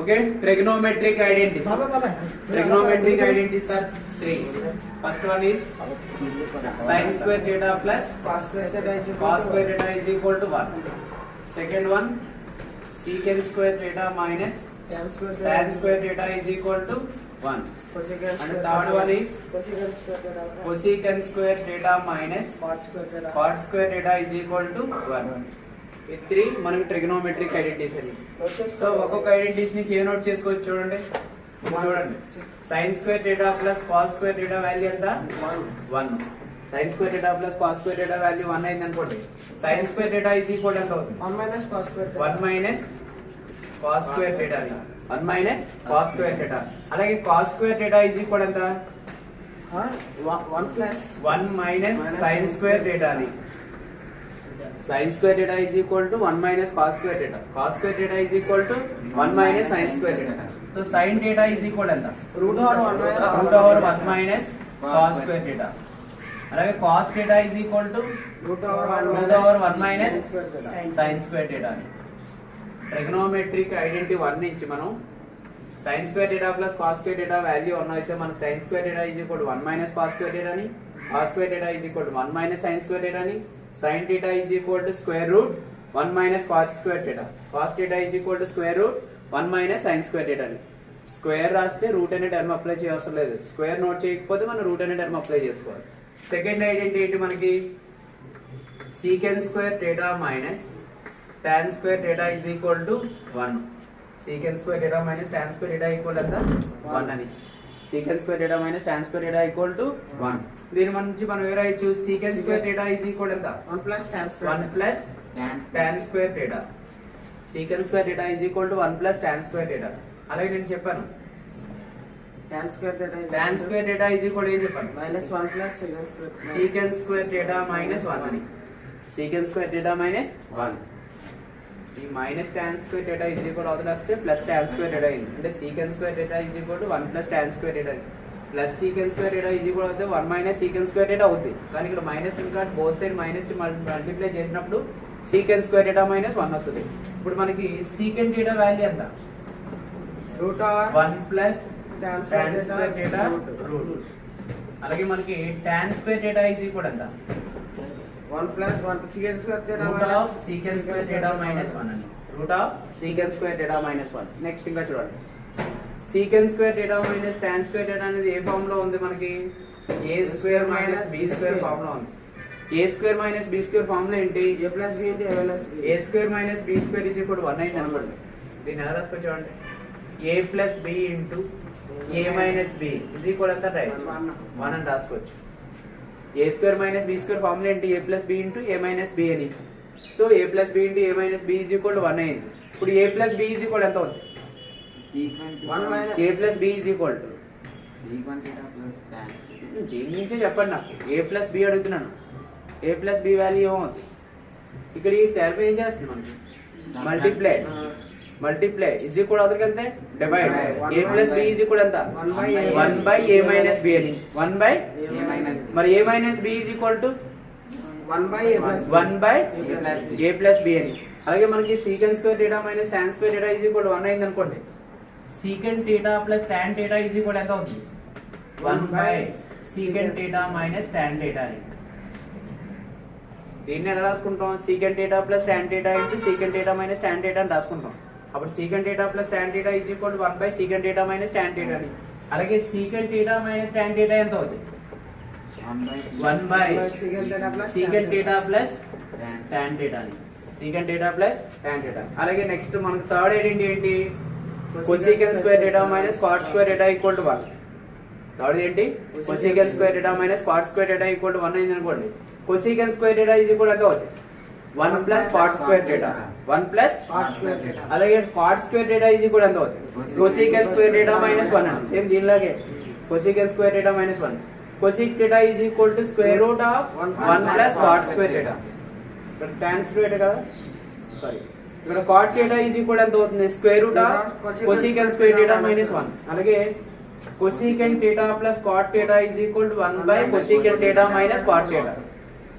Okay, trigonometric identities. Trigonometric identities are three. First one is sin square theta plus cos square theta is equal to 1. Second one, secant square theta minus tan square theta is equal to 1. And third one is cosecant square theta minus cot square theta is equal to 1. ఈ three మనకి trigonometric identities అని. So ఒక్కొక్క identities ని note చేసుకోవచ్చు. చూడండి sin square theta plus cos square theta value ఎంత 1. sin square theta plus cos square theta value 1 అయింది అనుకోండి. sin square theta is equal ఎంత అవుతుంది 1 minus cos square theta 1 minus cos square theta. అలాగే cos square theta is equal ఎంత 1 minus sin square theta అని. sin square theta is equal to 1 minus cos square theta. cos square theta is equal to 1 minus sin square theta. So sin theta is equal to root over 1 minus cos square theta. అలాగే cos theta is equal to root over 1 minus sin square theta. Trigonometric identity 1 నుంచి మనం sin square theta plus cos square theta value 1 అయితే మనకు sin square theta is equal to 1 minus cos square theta అని, cos square theta is equal to 1 minus sin square theta అని, sin theta is equal to square root 1 minus cos square theta, cos theta is equal to square root 1 minus sin square theta అని. Square రాస్తే route అనే term apply చేయవసరం లేదు. Square note చేయకపోతే మనం route అనే term apply చేసుకోవాలి. Second identity ఏంటి మనకి secant square theta minus tan square theta is equal to 1. secant square theta minus tan square theta equal ఎంత 1 అని. secant square theta minus tan square theta equal to 1. దీని నుంచి మనం ఏ రాయొచ్చు secant square theta is equal ఎంత 1 plus tan square theta. secant square theta is equal to 1 plus tan square theta. అలాగే నేను చెప్పాను tan square theta is equal to ఏం చెప్పాను minus 1 plus secant square theta minus 1 అని. secant square theta minus 1. ఈ minus tan square theta is equal అవుతుంది వస్తే plus tan square theta అయింది. అంటే secant square theta is equal to 1 plus tan square theta plus secant square theta is equal అవుతుంది 1 minus secant square theta అవుతుంది. కానీ ఇక్కడ minus ఉంది కాబట్టి బోత్ సైడ్ మైనస్ మల్టిప్లై చేసినప్పుడు secant square theta minus 1 వస్తుంది. ఇప్పుడు మనకి secant theta వాల్యూ ఎంత root over 1 plus tan square theta root. అలాగే మనకి tan square theta is equal ఎంత 1 plus 1 secant square theta root of secant square theta minus 1 అని. root of secant square theta minus 1. Next ఇంకా చూడండి secant square theta minus tan square theta అనేది ఏ form లో ఉంది మనకి a square minus b square form లో ఉంది. a square minus b square form లో ఏంటి a plus b into a minus b. a square minus b square is equal to 1 అయింది అనుకోండి. దీన్ని ఎలా రాసుకోవచ్చు చూడండి a plus b into a minus b is equal ఎంత రైట్ 1 అని రాసుకోవచ్చు. a square minus b square formula ఏంటి a plus b into a minus b అని. So a plus b into a minus b is equal to 1 అయింది. ఇప్పుడు a plus b is equal ఎంత అవుతుంది a plus b is equal to secant theta plus tan. దీని నుంచే చెప్పండి నాకు a plus b అడుగుతున్నాను. a plus b వాల్యూ ఏమవుతుంది ఇక్కడ ఈ టర్మ్ ఏం చేస్తుంది మనకి మల్టిప్లై is equal అవుతుంది అంతే divide a plus b is equal ఎంత 1 by a minus b అని 1 by మరి a minus b is equal to 1 by a plus b అని. అలాగే మనకి secant square theta minus tan square theta is equal to 1 అయింది అనుకోండి. secant theta plus tan theta is equal ఎంత అవుతుంది 1 by secant theta minus tan theta అని. దీన్ని ఎలా రాసుకుంటాం secant theta plus tan theta into secant theta minus tan theta అని రాసుకుంటాం. అప్పుడు secant theta plus tan theta is equal to 1 by secant theta minus tan theta అని. అలాగే secant theta minus tan theta ఎంత అవుతుంది 1 by secant theta plus tan theta అని. secant theta plus tan theta. అలాగే next మనకు third identity ఏంటి cosecant square theta minus cot square theta equal to 1. Third ఏంటి cosecant square theta minus cot square theta equal to 1 అయింది అనుకోండి. cosecant square theta is equal to ఎంత అవుతుంది 1 plus cot square theta 1 plus cot square theta. అలాగే cot square theta is equal to ఎంత అవుతుంది cosecant square theta minus 1 అని. Same దీనిలాగే cosecant square theta minus 1. cosec theta is equal to square root of 1 plus cot square theta. ఇక్కడ tan square theta కదా sorry ఇక్కడ cot theta is equal to ఎంత అవుతుంది square root of cosecant square theta minus 1. అలాగే cosecant theta plus cot theta is equal to 1 by cosecant theta minus cot theta.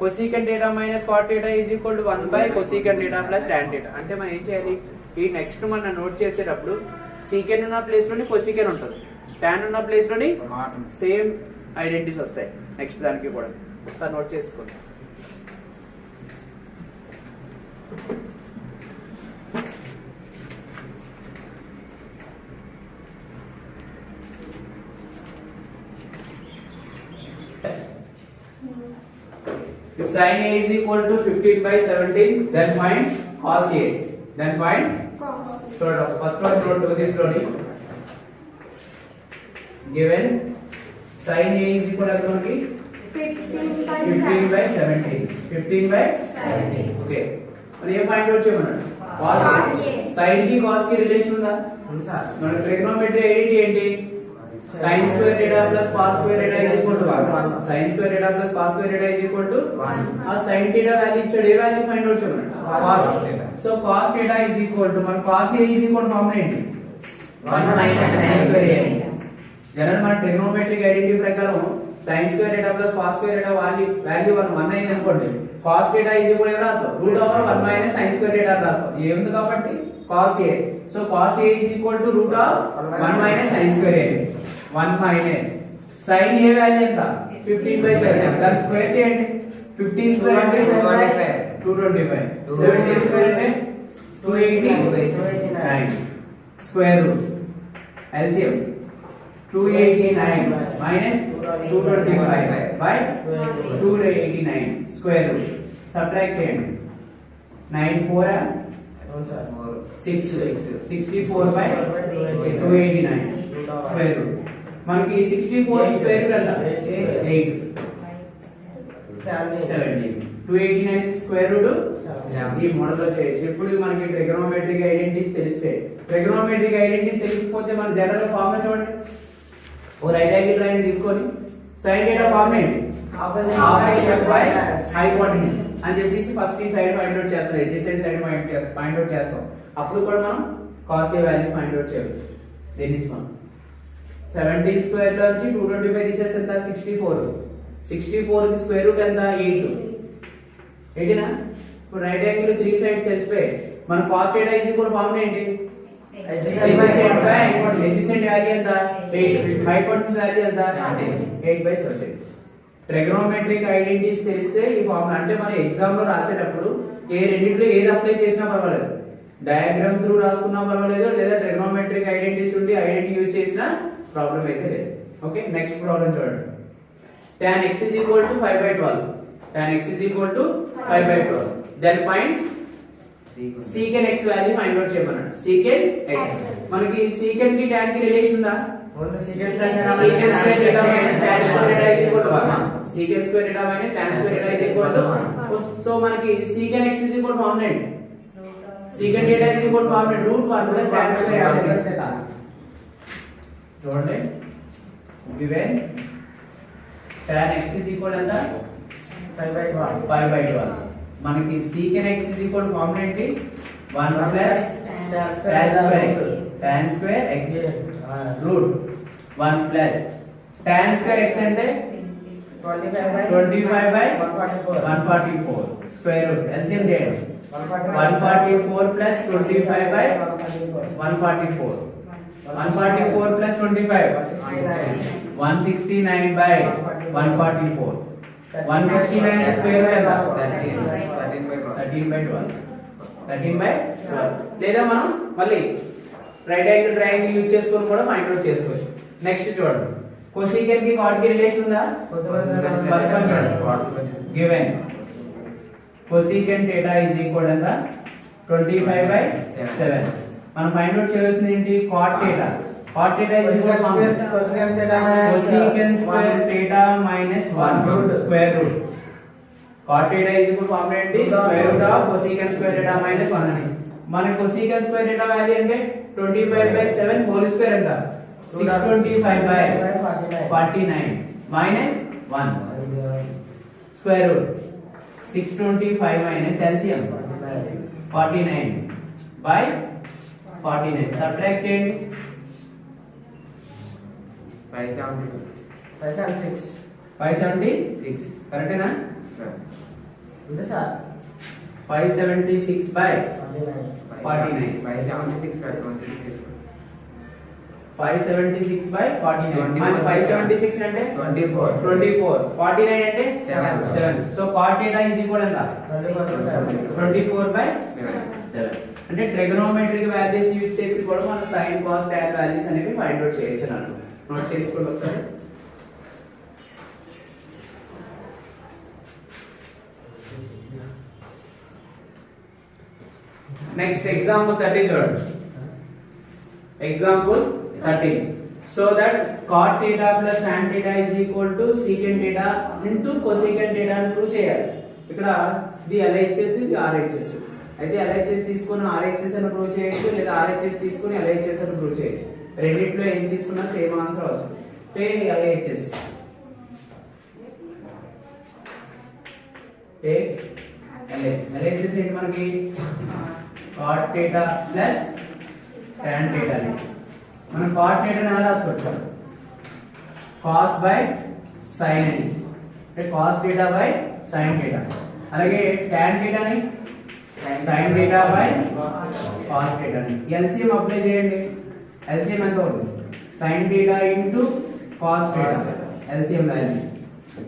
cosecant theta minus cot theta is equal to 1 by cosecant theta plus tan theta. అంటే మనం ఏం చేయాలి ఈ next మనం note చేసేటప్పుడు సీకెన్ ఉన్న ప్లేస్లోని కొసీకెన్ ఉంటుంది, tan ఉన్న ప్లేస్లోని సేమ్ ఐడెంటిటీస్ వస్తాయి నెక్స్ట్ దానికి కూడా. ఒకసారి నోట్ చేసుకోండి. If sin A is equal to 15/17, then find cos A. Then find first one note to this slowly. Given sin A is equal to 15/17. 15/17. Okay. మరి ఏం ఫైండ్ అవుట్ చేయమన్నాడు? cos A. sin కి cos కి relation ఉందా? ఉంది sir. మన trigonometry identity ఏంటి? sin square theta plus cos square theta is equal to 1. sin square theta plus cos square theta is equal to 1. ఆ sin theta వాల్యూ ఇచ్చాడు, ఏ value find out చేయమన్నాడు? cos theta. So cos theta is equal to మన cos A is equal to formula ఏంటి? 1 minus sin square A. General మన trigonometric identity ప్రకారం sin square theta plus cos square theta value 1 అయింది అనుకోండి, cos theta is equal to రాస్తాం root over 1 minus sin square theta రాస్తాం. ఏముంది కాబట్టి cos A. So cos A is equal to root of 1 minus sin square A. 1 minus sin A value ఎంత? 15/17. దాని square చేయండి. 15 square అంటే 225. 17 square అంటే 289 square root. LCM 289 minus 225 by 289 square root. Subtract చేయండి. 9 4 6 64/289 square root. మనకి 64 square root ఎంత? 8 17. 289 square root ఈ model లో చేయొచ్చు. ఇప్పుడు మనకి ట్రిగోనోమెట్రిక్ ఐడెంటిటీస్ తెలిస్తే, ట్రిగోనోమెట్రిక్ ఐడెంటిటీస్ తెలియకపోతే మన జనరల్ ఫార్ములా చూడండి. ఓ రైట్ యాంగిల్ ట్రయాంగిల్ తీసుకొని sin θ ఫార్ములా ఏంటి? half by hypotenuse అని చెప్పేసి ఫస్ట్ ఈ సైడ్ ఫైండ్ అవుట్ చేస్తాం, ఎడ్జసెంట్ సైడ్ ఫైండ్ అవుట్ చేస్తాం. అప్పుడు కూడా మనం cos A value find out చేయాలి. దేని నుంచి మనం 17 స్క్వేర్ లో నుంచి 225 తీసేస్తే ఎంత? 64. 64 కి స్క్వేర్ రూట్ ఎంత? 8. 8 నా? ఇప్పుడు రైట్ యాంగిల్ 3 సైడ్స్ తెలిసిపోయి మన cos θ ఈజ్ ఈక్వల్ ఫార్ములా ఏంటి? ఎడ్జసెంట్ బై ఎడ్జసెంట్ వాల్యూ ఎంత? 8. హైపోటెన్యూస్ వాల్యూ ఎంత? 8/17. ట్రిగోనోమెట్రిక్ ఐడెంటిటీస్ తెలిస్తే ఈ ఫార్ములా, అంటే మన ఎగ్జామ్ లో రాసేటప్పుడు ఏ రెండిట్లో ఏది అప్లై చేసినా పర్వాలేదు, డయాగ్రామ్ త్రూ రాసుకున్నా పర్వాలేదు, లేదా ట్రిగోనోమెట్రిక్ ఐడెంటిటీస్ ఉండి ఐడెంటిటీ యూజ్ చేసినా ప్రాబ్లం అయితే లేదు. ఓకే, నెక్స్ట్ ప్రాబ్లం చూడండి. tan x is equal to 5/12. tan x is equal to 5/12. then find secant x value find out చేయమన్నాడు. secant x మనకి secant కి tan కి రిలేషన్ ఉందా? secant square theta minus tan square theta is equal to 1. secant square theta minus tan square theta is equal to 1. So మనకి secant x is equal to formula ఏంటి? secant theta is equal to formula root 1 plus tan square theta. చూడండి, given tan x is equal ఎంత? 5/12. మనకి secant x is equal to formula ఏంటి? 1 plus tan square x root 1 plus tan square x అంటే 25/144 square root. LCM చేయండి. 144 plus 25/144. 144 plus 25 169/144. 169 square root ఎంత? 13/12. 13/12. లేదా మనం మళ్ళీ రైట్ యాంగిల్ ట్రయాంగిల్ యూజ్ చేసుకొని కూడా ఫైండ్ అవుట్ చేసుకోవచ్చు. నెక్స్ట్ చూడండి, కొసీకెన్ కి కాట్ కి రిలేషన్ ఉందా? First one given cosecant θ is equal ఎంత? 25/7. మనం ఫైండ్ అవుట్ చేయాల్సింది ఏంటి? cot θ. cot θ is equal to cosecant square θ minus 1 square root. cot θ is equal formula ఏంటి? Square root of cosecant square θ minus 1 అని. మన కొసీకెన్ స్క్వేర్ θ వాల్యూ అంటే 25/7 whole square ఎంత? 625/49 minus 1 square root. 625 minus LCM 49/49. Subtract చేయండి. 576 కరెక్టేనా? 576/49 49. 576 by 49. 576 అంటే 24. 49 అంటే 7. So cot theta is equal ఎంత 24 by 7. అంటే ట్రిగనోమెట్రిక్ వాల్యూస్ యూజ్ చేసి కూడా మనం sin cos tan వాల్యూస్ అనేవి ఫైండ్ అవుట్ చేయొచ్చు అన్నాను. నోట్ చేసుకోండి ఒకసారి. Next example 13. Example 13. So that cot theta plus tan theta is equal to secant theta into cosecant theta అని ప్రూవ్ చేయాలి. ఇక్కడ ఇది LHS ఇది RHS. అయితే LHS తీసుకొని RHS అని ప్రూవ్ చేయొచ్చు లేదా RHS తీసుకొని LHS అని ప్రూవ్ చేయొచ్చు. రెండిట్లో ఏం తీసుకున్నా సేమ్ ఆన్సర్ వస్తుంది. LHS LHS ఏంటి మనకి cot theta plus tan theta ని మనం cot theta ని ఎలా రాసుకుంటాం cos by sin అని అంటే cos theta by sin theta. అలాగే tan theta ని sin theta by cos theta ని LCM అప్లై చేయండి. LCM ఎంత అవుతుంది sin theta into cos theta. LCM value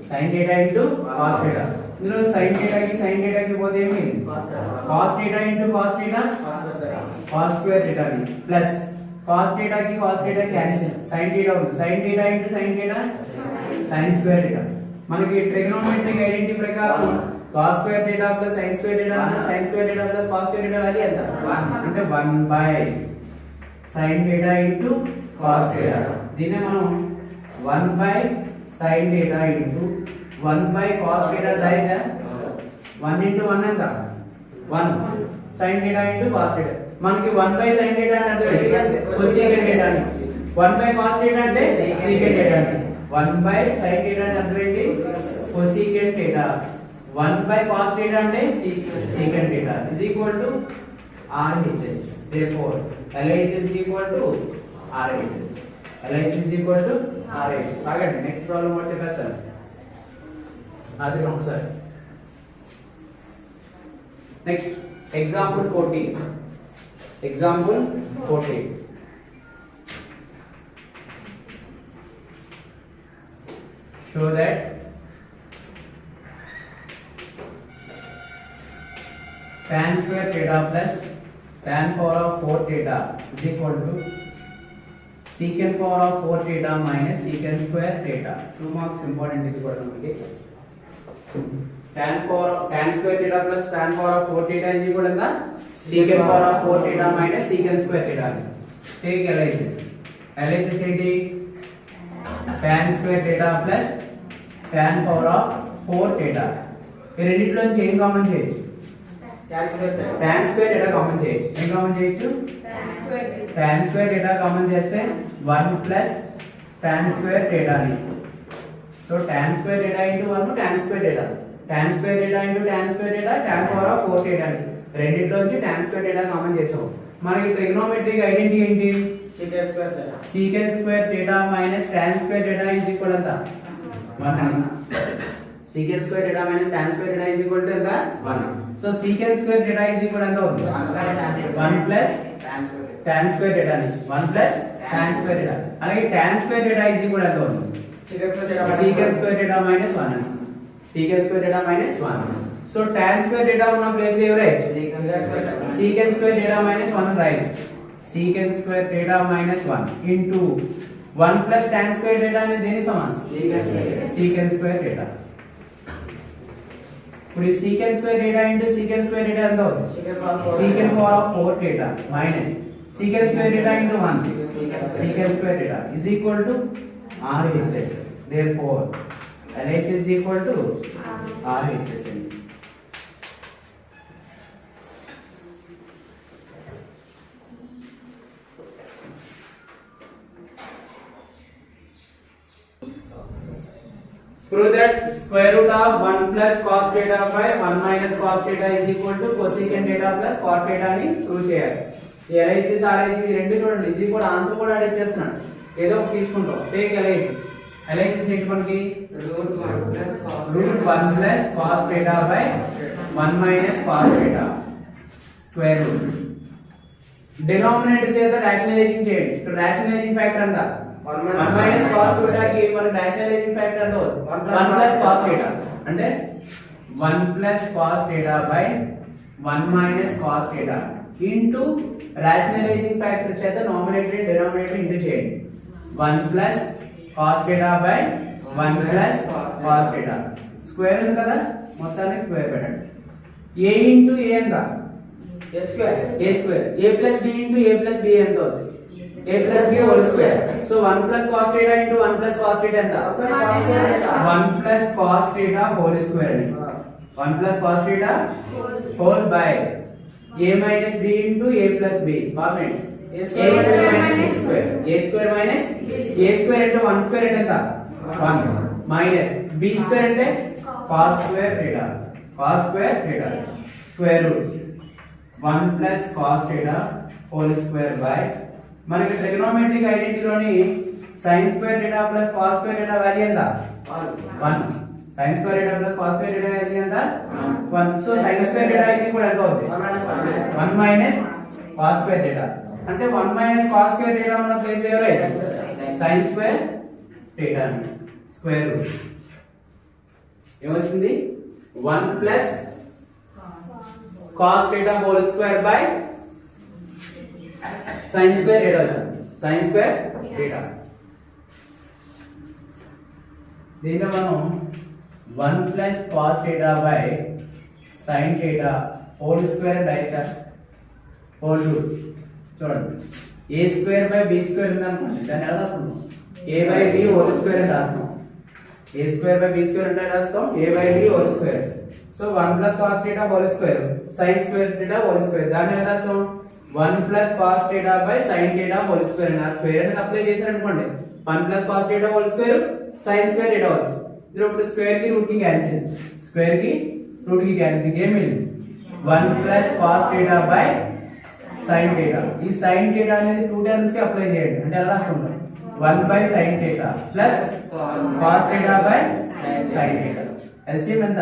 sin theta into cos theta. ఇందులో sin theta కి పోతే ఏమి cos theta into cos theta cos square theta ని plus cos theta cancel sin theta ఉంది sin theta into sin theta sin square theta. మనకి trigonometric identity ప్రకారం cos square theta plus sin square theta అంటే sin square theta plus cos square theta value ఎంత 1 అంటే 1 by sin theta into cos theta. దీన్నే మనం 1 by sin theta into 1 by cos theta రాయచ్చా 1 into 1 ఎంత 1 sin theta into cos theta. మనకి 1 by sin theta అంటే అర్థం cosecant theta అని 1 by cos theta అంటే secant theta అని 1 by sin theta అంటే అర్థం ఏంటి cosecant theta. 1 by cos theta అంటే secant theta is equal to RHS. Therefore LHS is equal to RHS. LHS is equal to RHS. ఆగండి next problem కూడా చెప్పేస్తాను. అది ఒకసారి next example 14. Example 14. Show that tan square theta plus tan power of 4 theta is equal to secant power of 4 theta minus secant square theta. 2 marks important ఇది కూడా మనకి. tan square theta plus tan power of 4 theta is equal to secant power of 4 theta minus secant square theta. Take LHS. LHS ఏంటి tan square theta plus tan power of 4 theta. ఈ రెండిట్లో నుంచి ఏం common చేయొచ్చు tan square theta common చేయొచ్చు. ఏం common చేయొచ్చు tan square theta common చేస్తే 1 plus tan square theta ని. So tan square theta into 1 tan square theta. tan square theta into tan square theta tan power of 4 theta ని. రెండిట్లో నుంచి tan square theta common చేసాం. మనకి trigonometric identity ఏంటి secant square theta minus tan square theta is equal ఎంత 1 అని. secant square theta minus tan square theta is equal to ఎంత 1. So secant square theta is equal ఎంత అవుతుంది 1 plus tan square theta ని 1 plus tan square theta. అలాగే tan square theta is equal ఎంత అవుతుంది secant square theta minus 1 అని. secant square theta minus 1. So tan square theta ఉన్న place లో ఎవరు రాయొచ్చు secant square theta minus 1 రాయొచ్చు. secant square theta minus 1 into 1 plus tan square theta అనేది దేనికి సమానం secant square theta. ఇప్పుడు ఈ secant square theta into secant square theta ఎంత అవుతుంది secant power of 4 theta minus secant square theta into 1 secant square theta is equal to RHS. Therefore LHS is equal to RHS. Prove that square root of 1 plus cos theta by 1 minus cos theta is equal to cosecant theta plus cot theta అని prove చేయాలి. LHS RHS ఈ రెండు చూడండి. ఇది కూడా answer కూడా అడిగి చేస్తున్నాడు. ఏదో ఒకటి తీసుకుంటాం. Take LHS. LHS ఏంటి మనకి root 1 plus cos theta by 1 minus cos theta square root. Denominator చేత రేషనలైజింగ్ చేయండి. ఇక్కడ రేషనలైజింగ్ ఫ్యాక్టర్ ఎంత 1 మైనస్ cos θ కి మన రేషనలైజింగ్ ఫ్యాక్టర్ ఎంత అవుతుంది 1 ప్లస్ cos θ అంటే 1 plus cos θ by 1 minus cos θ into rationalising factor చేత నామినేటర్ డినామినేటర్ ఇంటూ చేయండి 1 plus cos θ by 1 plus cos θ square ఉంది కదా మొత్తానికి స్క్వేర్ పెట్టండి. a ఇంటూ a ఎంత a square a plus b into a plus b ఎంత అవుతుంది a plus b whole square. So 1 plus cos θ into 1 plus cos θ ఎంత 1 plus cos θ whole square అని 1 plus cos θ whole by a minus b into a plus b format a square minus b square a square minus a square అంటే 1 square అంటే ఎంత 1 minus b square అంటే cos square θ square root 1 plus cos θ whole square by మనకి trigonometric ఐడెంటిటీలోని sin square θ plus cos square θ value ఎంత 1 sin square θ plus cos square θ value ఎంత 1. So sin square θ is equal ఎంత అవుతుంది 1 minus cos square θ అంటే 1 minus cos square θ ఉన్న place లో ఎవరైతే sin స్క్వేర్ θ స్క్వేర్ రూట్ ఏమొచ్చింది 1 plus cos θ whole square by sin square θ వచ్చింది sin స్క్వేర్ θ. దీనిలో మనం 1 plus cos θ by sin θ whole square డైచా హోల్ రూట్ చూడండి a square by b square ఉంది అనుకోండి దాన్ని ఎలా రాసుకుంటాం a by b whole square అని రాస్తాం a square by b square అంటే రాస్తాం a by b whole square. So 1 plus cos θ whole square sin square θ whole square దాన్ని ఎలా రాస్తాం 1 plus cos θ by sin θ whole square నా స్క్వేర్ అనేది apply చేశారు అనుకోండి 1 plus cos θ whole square sin square θ అవుతుంది. ఇప్పుడు స్క్వేర్ కి రూట్ కి క్యాన్సిల్ స్క్వేర్ కి రూట్ కి క్యాన్సిల్ ఏం మిగిలింది 1 ప్లస్ cos θ బై sin θ. ఈ sin θ అనేది 2 టర్మ్స్ కి అప్లై చేయండి అంటే ఎలా రాసుకుంటాం 1 by sin θ plus cos θ by sin θ LCM ఎంత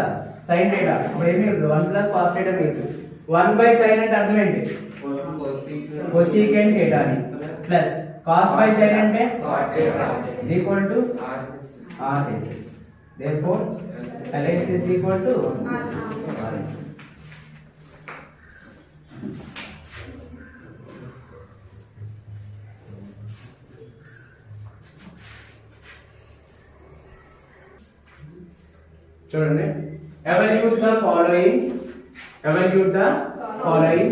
sin θ ఇప్పుడు ఏమి మిగులుతుంది 1 ప్లస్ cos θ మిగులుతుంది 1 బై sin అంటే అర్థం ఏంటి cosecant θ అని ప్లస్ cos బై sin అంటే cot θ is equal to RHS. Therefore LHS is equal to RHS. చూడండి evaluate the following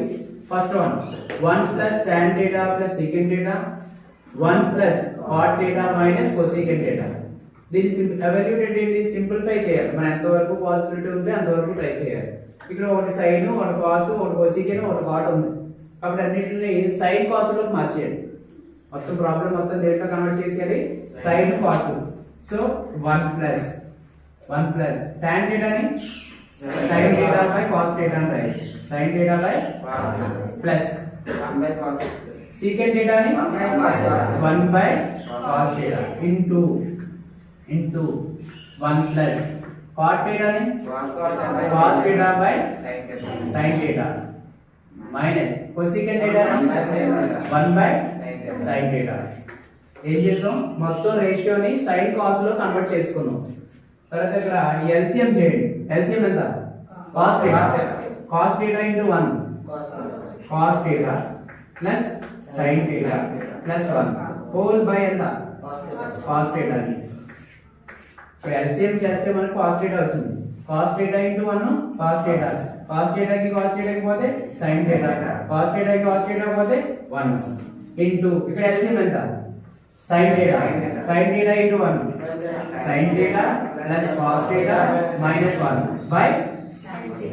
first one 1 plus tan theta plus secant theta 1 plus cot theta minus cosecant theta. దీన్ని evaluate ఏంటి simplify చేయాలి మనం ఎంతవరకు possibility ఉంది అంతవరకు try చేయాలి. ఇక్కడ ఒకటి sin ఒకటి cos ఒకటి cosecant ఒకటి cot ఉంది కాబట్టి అన్నిటిని sin cos లోకి మార్చేయండి మొత్తం ప్రాబ్లం మొత్తం దేంట్లో కన్వర్ట్ చేసేయాలి sin cos. So 1 plus tan theta ni sin theta by cos theta అని రాయొచ్చు sin theta by plus 1 by cos secant theta ni 1 by cos theta into 1 plus cot theta ni cos theta by sin theta minus cosecant theta ni 1 by sin theta. ఏం చేసాం మొత్తం రేషియోని sin cos లో convert చేసుకున్నాం. తర్వాత ఇక్కడ LCM చేయండి LCM ఎంత cos theta into 1 cos theta plus sin theta plus 1 whole by ఎంత cos theta ని ఇప్పుడు LCM చేస్తే మనకు cos theta వచ్చింది cos theta into 1 cos theta కి పోతే sin theta cos theta కి cos theta పోతే 1 into ఇక్కడ LCM ఎంత sin theta into 1 sin theta plus cos theta minus 1 by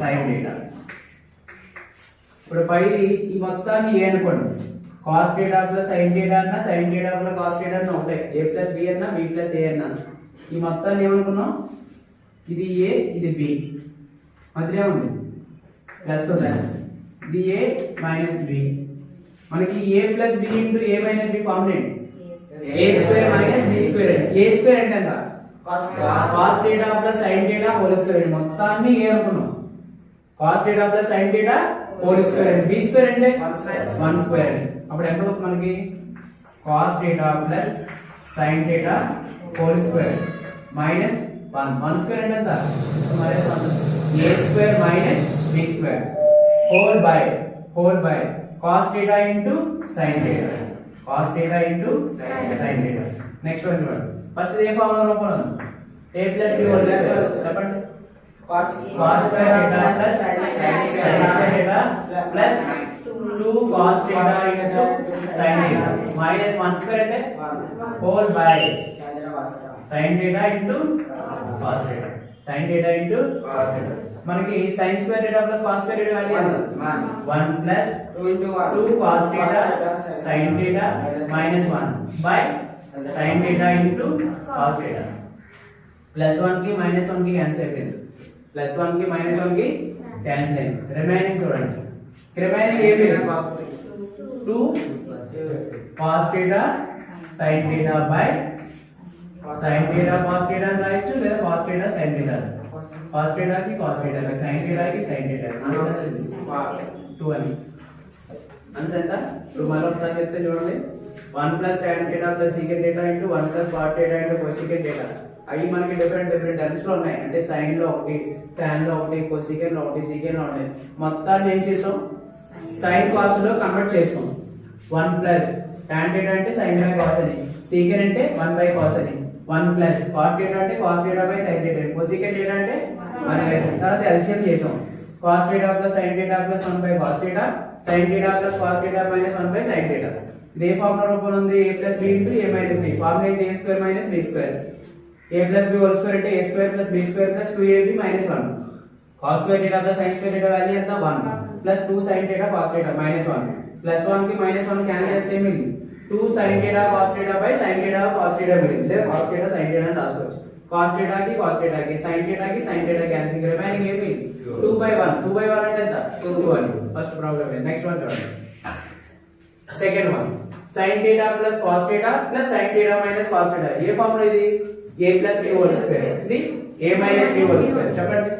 sin theta. ఇప్పుడు పైది ఈ మొత్తాన్ని a అనుకోండి cos theta plus sin theta అన్న sin theta plus cos theta అన్న ఒకటే a plus b అన్న b plus a అన్న ఈ మొత్తాన్ని ఏమనుకున్నాం ఇది a ఇది b మధ్యలో ఉంది ప్లస్ ఇది a minus b మనకి a plus b into a minus b formula ఏంటి a square minus b square a square అంటే ఎంత cos theta plus sin theta whole square మొత్తాన్ని a అనుకున్నాం cos theta plus sin theta whole square b square అంటే 1 square అప్పుడు ఎంత అవుతుంది మనకి cos theta plus sin theta whole square minus 1 square అంటే ఎంత minus 1 a square minus b square whole by cos theta into sin theta cos theta into sin theta next one చూడండి first ఏ formula రూపంలో ఉంది a plus b whole square చెప్పండి cos square theta plus sin square theta plus 2 cos theta into sin theta minus 1 square అంటే whole by sin theta into cos theta sin theta into cos theta మనకి sin square theta plus cos square theta value ఎంత 1 plus 2 cos theta sin theta minus 1 by sin theta into cos theta plus 1 కి minus 1 కి cancel అయిపోయింది plus 1 కి minus 1 కి cancel అయింది remaining చూడండి remaining ఏమి 2 cos theta sin theta by sin theta cos theta అని రాయొచ్చు లేదా cos theta sin theta cos theta కి cos theta కి sin theta కి sin theta 2 అని ఆన్సర్ ఎంత ఇప్పుడు మళ్ళీ ఒకసారి చెప్తే చూడండి 1 plus tan theta plus secant theta into 1 plus cot theta into cosecant theta అవి మనకి డిఫరెంట్ టర్మ్స్ లో ఉన్నాయి అంటే సైన్ లో ఒకటి tan లో ఒకటి cosecant లో ఒకటి secant లో ఉన్నాయి మొత్తాన్ని ఏం చేసాం sin cos లో కన్వర్ట్ చేసాం 1 plus tan theta అంటే sin by cos అని secant అంటే 1 by cos అని 1 plus cot theta అంటే cos theta by sin theta cosecant theta అంటే 1 by sin తర్వాత LCM చేసాం cos theta plus sin theta plus 1 by cos theta sin theta plus cos theta minus 1 by sin theta ఇదే formula రూపంలో ఉంది a plus b into a minus b formula ఏంటి a square minus b square a plus b whole square అంటే a square plus b square plus 2ab minus 1 cos square theta plus sin square theta value ఎంత 1 plus 2 sin theta cos theta minus 1 plus 1 కి minus 1 cancel చేస్తే ఏమిటి 2 sin theta cos theta by sin theta cos theta మిగిలింది లేదా cos theta sin theta అని రాసుకోవచ్చు cos theta కి sin theta cancel remaining ఏమి 2 by 1 అంటే ఎంత 2 అని ఫస్ట్ ప్రాబ్లం నెక్స్ట్ వన్ చూడండి second one sin theta plus cos theta plus sin theta minus cos theta ఏ ఫార్ములా ఇది a plus b whole square ఇది a minus b whole square చెప్పండి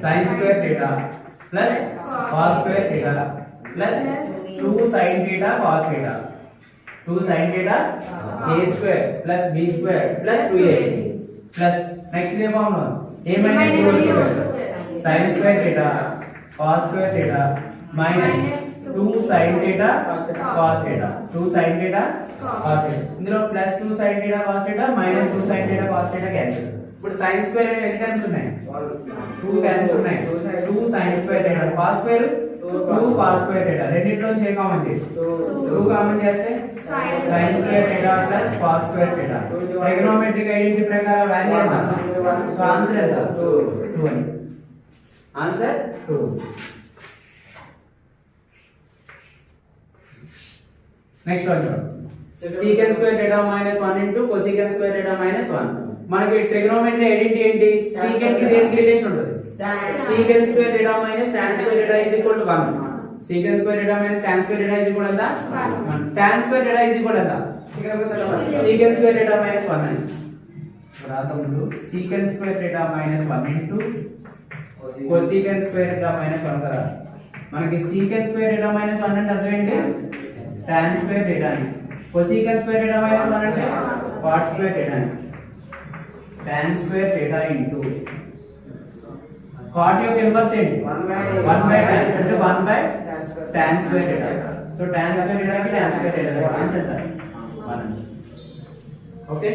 sin square theta plus cos square theta plus 2 sin theta cos theta 2 sin theta a square plus b square plus 2ab plus next A formula a minus b whole square sin square theta cos square theta minus 2 sin theta cos theta 2 sin theta cos theta ఇందులో plus 2 sin theta cos theta minus 2 sin theta cos theta cancel ఇప్పుడు sin square ఎన్ని terms ఉన్నాయి 2 terms ఉన్నాయి 2 sin square theta cos square 2 cos square theta రెండిట్లో నుంచి a common చేసి 2 common చేస్తే sin square theta plus cos square theta trigonometric identity ప్రకారం value ఎంత సో ఆన్సర్ ఎంత 2 అని answer 2 next one secant square theta minus 1 into cosecant square theta minus 1 మనకి trigonometry identity ఏంటి secant కి దేనికి రిలేషన్ ఉంటుంది secant square theta minus tan square theta is equal to 1 secant square theta minus tan square theta is equal to 1 tan square theta is equal to secant square theta minus 1 అని రాతములు secant square theta minus 1 into cosecant square theta minus 1 కదా మనకి secant square theta minus 1 అంటే అర్థం ఏంటి tan square theta అని cosecant square theta minus 1 అంటే cot square theta అని tan square theta into cot యొక్క ఇన్వర్స్ ఏంటి 1 by tan అంటే 1 by tan square theta so tan square theta కి tan square theta ఆన్సర్ ఎంత 1 ఓకే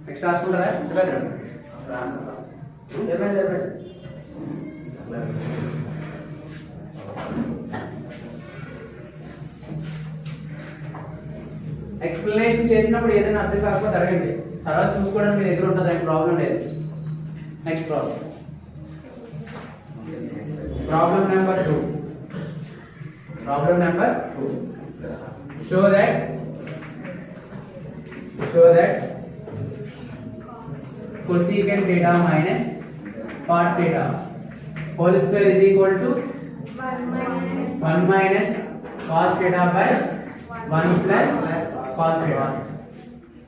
నెక్స్ట్ రాసుకుంటారా ఎక్స్ప్లెనేషన్ చేసినప్పుడు ఏదైనా అర్థం కాకపోతే అడగండి తర్వాత చూసుకోవడానికి మీ దగ్గర ఉంటుంది ప్రాబ్లం లేదు next problem number 2 show that cosecant theta minus cot theta whole square is equal to 1 minus cos theta by 1 plus cos theta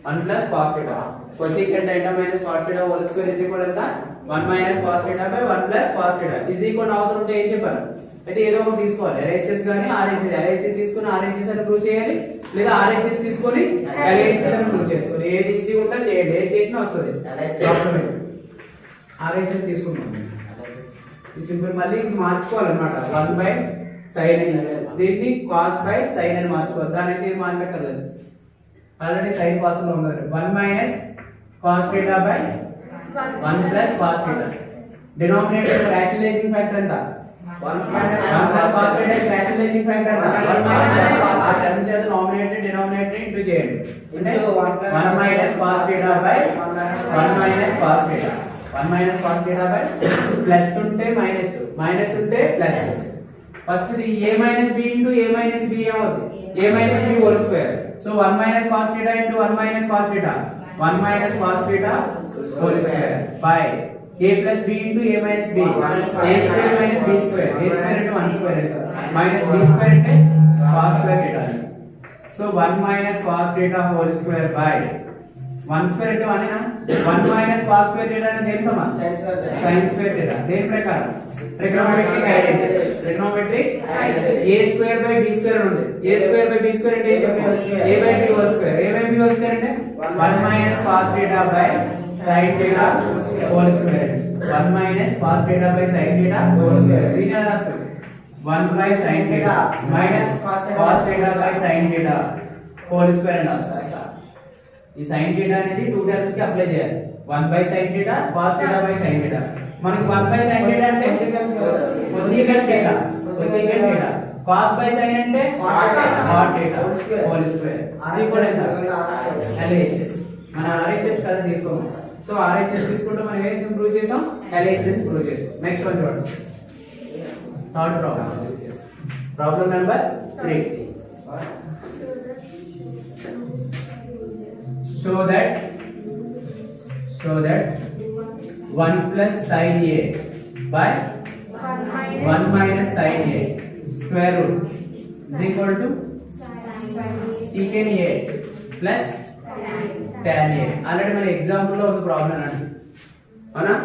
1 plus cos theta. Cosecant theta minus cot theta whole square is equal to 1 minus cos theta by 1 plus cos theta is equal to అవుతుంటే ఏం చెప్పారు అయితే ఏదో ఒకటి తీసుకోవాలి LHS గాని RHS LHS తీసుకొని RHS అని ప్రూవ్ చేయాలి లేదా RHS తీసుకొని LHS అని ప్రూవ్ చేసుకోవాలి ఏది ఈజీ ఉంటే చేయండి ఏది చేసినా వస్తది RHS తీసుకుందాం ఈ సింపుల్ మళ్ళీ మార్చుకోవాలన్నమాట 1 by sin దీన్ని cos by sin అని మార్చుకోవాలి దానికి ఏం మార్చక్కర్లేదు ఆల్రెడీ sin cos లో ఉంది 1 minus cos theta by 1 plus cos theta denominator rationalizing factor ఎంత 1 plus cos theta rationalizing factor ఎంత 1 minus ఆ టర్మ్ చేత denominator denominator ఇంటూ చేయండి అంటే 1 minus cos theta by 1 minus cos theta 1 minus cos theta by plus ఉంటే minus minus ఉంటే plus first ఇది a minus b into a minus b ఏమవుతుంది a minus b whole square so 1 minus cos theta into 1 minus cos theta 1 minus cos theta whole square by a plus b into a minus b a square minus b square a square into 1 square minus b square అంటే cos square theta so 1 minus cos theta whole square by 1 square అంటే 1 ఏనా 1 minus cos square theta అంటే దేనికి సమానం sin square theta దేని ప్రకారం trigonometric identity trigonometric a square by b square ఉంది a square by b square అంటే ఏం చెప్పాలి a by b whole square a by b whole square అంటే 1 minus cos theta by sin theta whole square 1 minus cos theta by sin theta whole square దీని ఎలా రాస్తారు 1 by sin theta minus cos theta by sin theta whole square అని రాస్తారు ఈ sin theta అనేది two terms కి apply చేయాలి 1 by sin theta cos theta by sin theta మనకి 1 by sin theta అంటే cosecant theta cos by sin అంటే cot theta whole square is equal to LHS మన RHS కదా తీసుకోము సో RHS తీసుకుంటే మనం ఏం ప్రూవ్ చేసాం LHS ప్రూవ్ చేసాం నెక్స్ట్ వన్ చూడండి third problem number 3 show that 1 plus sin a by 1 minus sin a square root is equal to secant a plus tan a already మన example లో ఒక problem అండి అవునా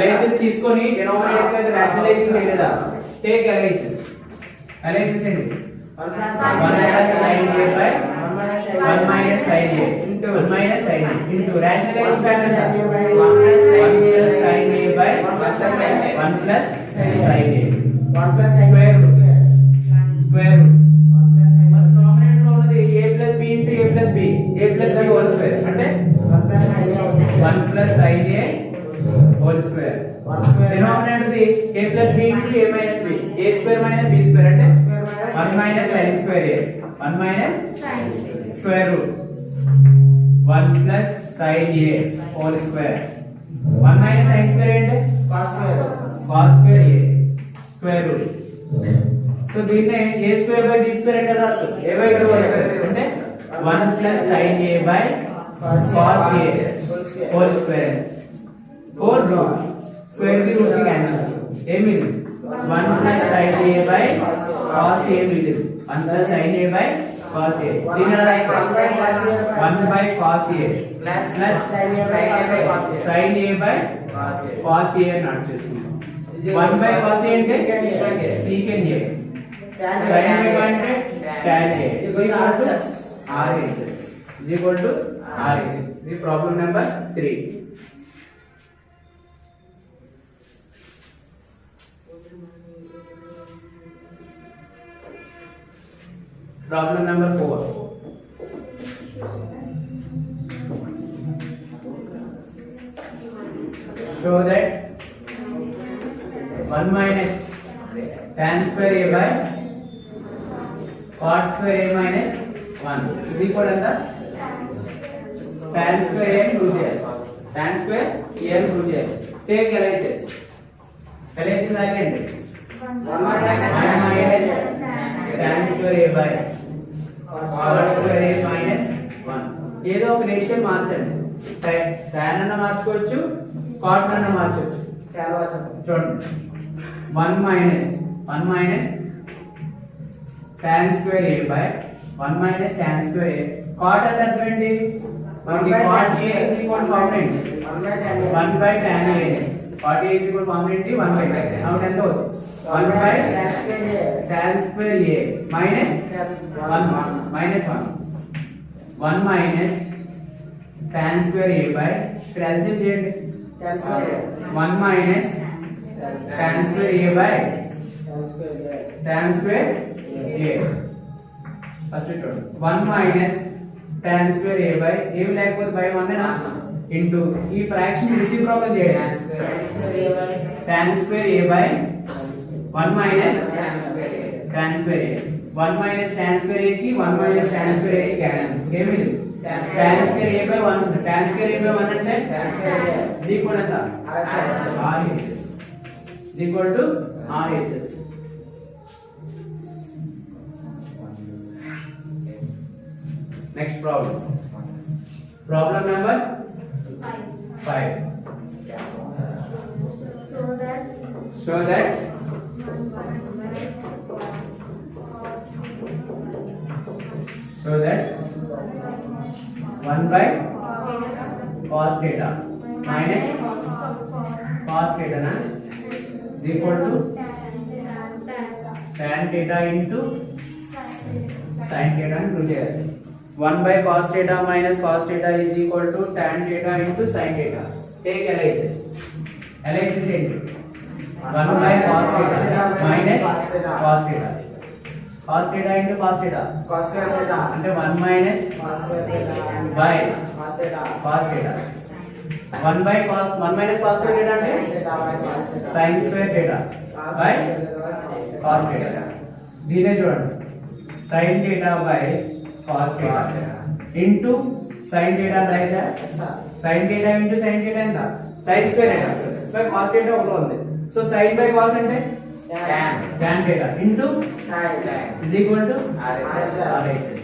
LHS తీసుకొని denominator అయితే రాషనలైజింగ్ చేయలేదా టేక్ LHS ఏంటి 1 plus sin a by 1 minus sin a into 1 minus sin a into rationalizing factor 1 plus sin a by 1 plus sin a 1 plus square root first denominator లో ఉన్నది a plus b into a plus b whole square అంటే 1 plus sin a whole square denominator the a plus b into a minus b a square minus b square అంటే 1 minus sin square a 1 minus square root 1 plus sin a whole square 1 minus sin square అంటే cos square a square root so దీన్ని a square by b square అంటే రాస్తారు a by b whole square అంటే 1 plus sin a by cos a whole square 4 root square కి root కి cancel ఏమిది 1 plus sin a by cos a మిగిలింది 1 plus sin a by cos a దీని ఎలా రాస్తారు 1 by cos a plus sin a by cos a అని not చేసుకుంటాం 1 by cos a అంటే secant a sin a అంటే tan a is equal to RHS this problem number 3 problem number 4 show that 1 minus tan square a by cot square a minus 1 is equal to tan square a prove చేయాలి tan square a అని prove చేయాలి take LHS value ఏంటి 1 minus tan square a by cot square a minus 1 ఏదో ఒక ratio మార్చండి tan అన్న మార్చుకోవచ్చు cot అన్న మార్చవచ్చు చూడండి 1 minus tan square a by 1 minus tan square a. Cot అంటే అర్థం ఏంటి? మనకి cot a is equal to formula ఏంటి? 1 by tan a. Cot a is equal to formula ఏంటి? 1 by tan. కాబట్టి ఎంత అవుతుంది? 1 by tan square a minus 1 minus 1. 1 minus tan square a by ఇక్కడ LCM చేయండి. 1 minus tan square a by tan square a. First చూడండి 1 minus tan square a by ఏమి లేకపోతే by 1 నా ఇంటూ ఈ ఫ్రాక్షన్ రెసిప్రోకల్ చేయండి. tan square a by 1 minus tan square a. 1 minus tan square a కి 1 minus tan square a కి cancel. ఏమి లేదు tan square a by 1 tan square a by 1 అంటే is equal to RHS is equal to RHS. Next problem. Problem number 5. Show that 1 by cos theta minus cos theta na is equal to tan theta into sin theta అని prove చేయాలి. 1 by cos theta minus cos theta is equal to tan theta into sin theta. Take LHS. LHS ఏంటి? 1 by cos theta minus cos theta. Cos theta into cos theta. అంటే 1 minus by cos theta. 1 by cos 1 minus cos square theta అంటే sin square theta by cos theta. దీనే చూడండి sin theta by cos theta into sin theta రాయచ్చా? sin theta into sin theta ఎంత? sin square theta by cos theta ఒకలో ఉంది. So sin by cos అంటే tan theta into sin is equal to RHS.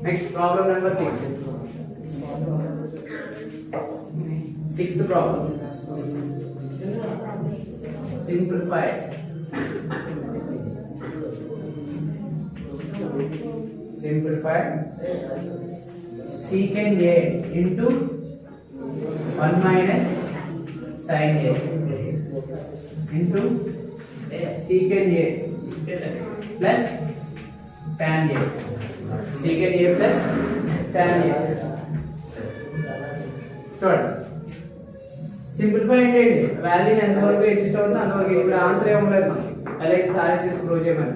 Next problem number 6. Sixth problem. Simplify. Simplify secant a into 1 minus sin a into secant a plus tan a. Secant a plus tan a. చూడండి simplify అంటే value ఎంతవరకు exist అవుతుందో అంతవరకు. ఇప్పుడు answer ఏమలేదు, Alex RHS prove చేయమని.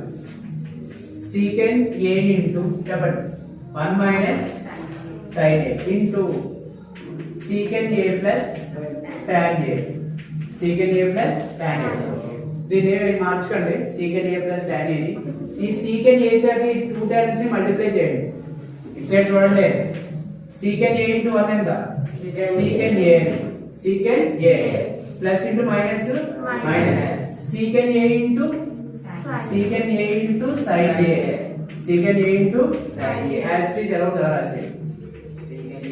secant a into చెప్పండి 1 minus sin a into secant a plus tan a. secant a plus tan a. దీన్ని మార్చుకోండి secant a plus tan a ని. ఈ secant a చేత ఈ 2 టైమ్స్ ని మల్టిప్లై చేయండి. ఇటు సైడ్ చూడండి secant a into 1 ఎంత? secant a. secant a plus into minus minus secant a into secant a into sin a. secant a into sin a as it is ఎలా ఉందో రాసి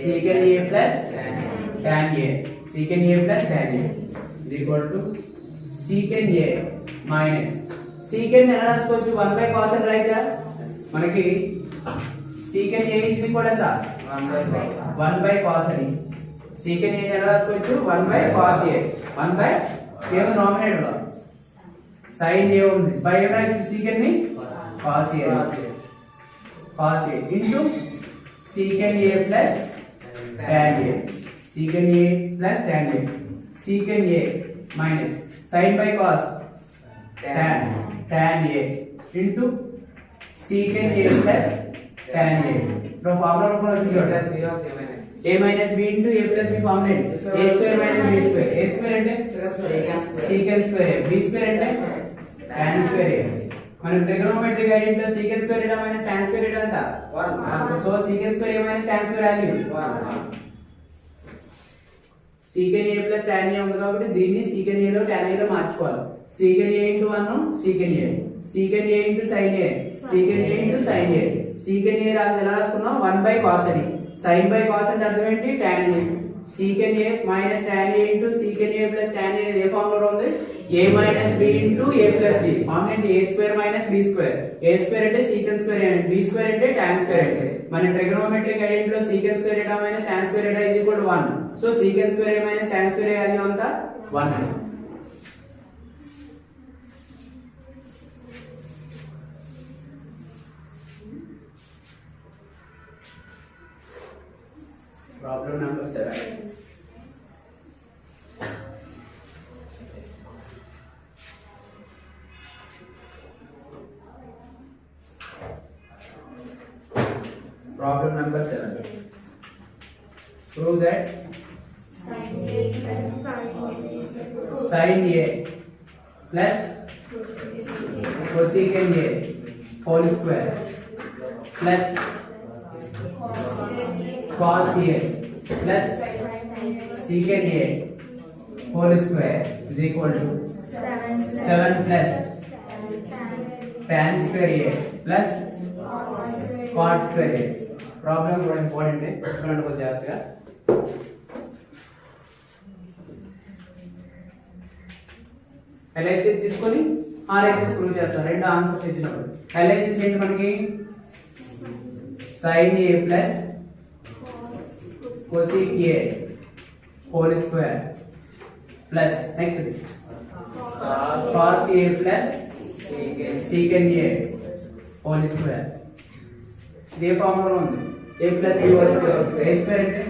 secant a plus tan a. secant a plus tan a is equal to secant a minus secant ఎలా రాసుకోవచ్చు? 1 by cos అని రాయచ్చా? మనకి secant a is equal ఎంత? 1 by cos అని. secant a ఎలా రాసుకోవచ్చు? 1 by cos a. 1 by కేవలం denominator లో sin a ఉంది. బై ఏం రాయచ్చు? secant ని cos a cos a into secant a plus tan a. secant a plus tan a. secant a minus sin by cos tan a into secant a plus tan a. ఇప్పుడు formula రూపంలో వచ్చింది చూడండి. a minus b into a plus b formula ఏంటి? a square minus b square. a square అంటే secant square a. b square అంటే tan square a. మన trigonometric ఐడెంటిటీలో secant square theta minus tan square theta ఎంత? 1. So secant square a minus tan square value 1. secant a plus tan a ఉంది కాబట్టి దీన్ని secant a లో tan a లో మార్చుకోవాలి. secant a into 1 secant a. secant a into sin a. secant a into sin a. secant a ఎలా రాసుకున్నాం? 1 by cos అని. sin by cos అంటే అర్థం ఏంటి? tan a. secant a minus tan a into secant a plus tan a అనేది ఏ formula లో ఉంది a minus b into a plus b formula ఏంటి a square minus b square a square అంటే secant square and b square అంటే tan square అంటే మన trigonometric identity లో secant square theta minus tan square theta is equal to 1 so secant square a minus tan square a value అంతా 1 అని Problem number 7. Problem number 7. Prove that sin A plus cosecant A whole square plus cos A plus secant A whole square is equal to 7 plus tan square A plus cot square A. Problem కూడా important చూడండి కొంచెం జాగ్రత్తగా LHS తీసుకొని RHS prove చేస్తారు రెండు answers ఇచ్చినప్పుడు LHS ఏంటి మనకి sin A plus cosec A whole square plus next cos A plus secant A whole square ఇదే ఫార్ములా ఉంది a plus b whole square a square అంటే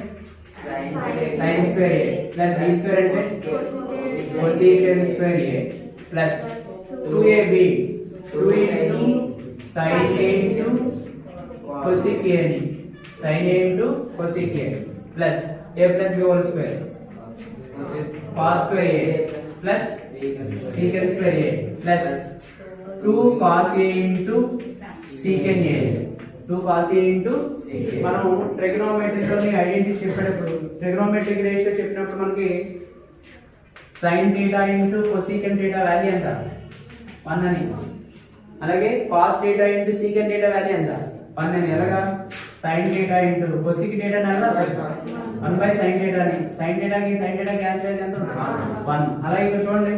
sin square a plus b square అంటే cosecant square a plus 2ab 2 into sin a into cosec a అని sin a into cosec a plus a plus b whole square cos square a plus secant square a plus 2 cos a into secant a 2 cos a into మనం trigonometric లోని identity చెప్పేటప్పుడు trigonometric ratio చెప్పినప్పుడు మనకి sin θ into cosecant θ value ఎంత 1 అని అలాగే cos θ into secant θ value ఎంత 1 అని ఎలాగా sin θ into cosec θ అని ఎలా 1 by sin θ అని sin θ కి sin θ క్యాన్సిల్ అయితే ఎంత ఉంటుంది 1 అలాగే ఇక్కడ చూడండి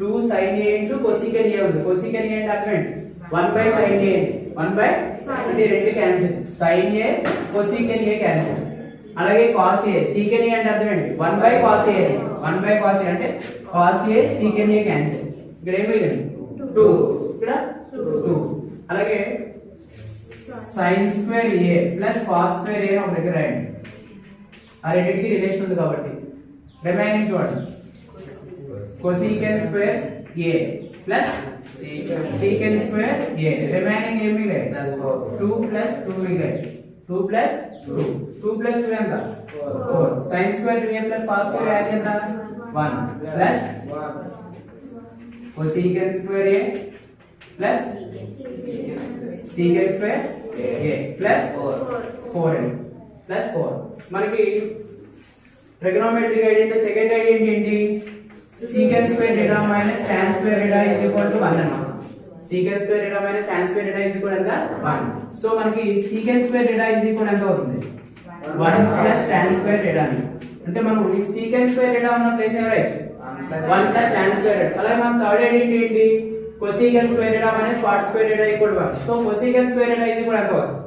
2 sin a into cosecant a ఉంది cosecant a అంటే అర్థం ఏంటి 1 by sin a 1 by అంటే రెండు cancel sin a cosecant a cancel అలాగే cos a secant a అంటే అర్థం ఏంటి 1 by cos a 1 by cos a అంటే cos a secant a cancel ఇక్కడ ఏం మిగిలింది 2 ఇక్కడ 2 అలాగే sin square a plus cos square a ఒక దగ్గర రాయండి ఆ రెండింటికి రిలేషన్ ఉంది కాబట్టి రిమైనింగ్ చూడండి cosecant square a plus secant square a remaining ఏం మిగిలాయి 2 plus 2 మిగిలాయి 2 plus 2 2 plus 2 ఎంత 4 sin square a plus cos square a ఎంత 1 plus cosecant square a plus secant square a plus 4 plus 4 మనకి ట్రిగోనోమెట్రిక్ ఐడెంటిటీ సెకండ్ ఐడెంటిటీ ఏంటి secant square theta minus tan square theta is equal to 1 అన్నమాట secant square theta minus tan square theta is equal ఎంత 1 so మనకి secant square theta is equal ఎంత అవుతుంది 1 plus tan square theta అని అంటే మనం ఈ secant square theta ఉన్న ప్లేస్ ఏ రాయొచ్చు 1 plus tan square theta అలాగే మన థర్డ్ ఐడెంటిటీ ఏంటి cosecant square theta minus cot square theta equal to 1 so cosecant square theta is equal ఎంత అవుతుంది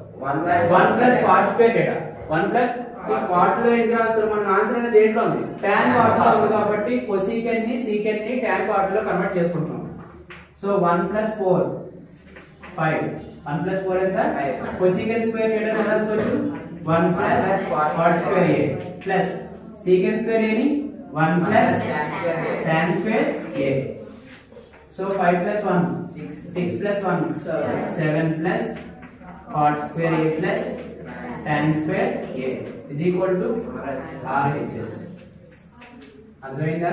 1 plus cot square theta 1 plus ఈ cot లో ఎందుకు రాస్తారు మన ఆన్సర్ అనేది దేంట్లో ఉంది tan cot లో ఉంది కాబట్టి cosecant ని secant ని tan cot లో కన్వర్ట్ చేసుకుంటాం సో 1 plus 4 5 1 plus 4 ఎంత cosecant square theta ఎలా రాసుకోవచ్చు 1 plus cot square a plus secant square a ని 1 plus tan square a so 5 plus 1 6 plus 1 7 plus cot square a plus tan square a is equal to RHS అర్థమైందా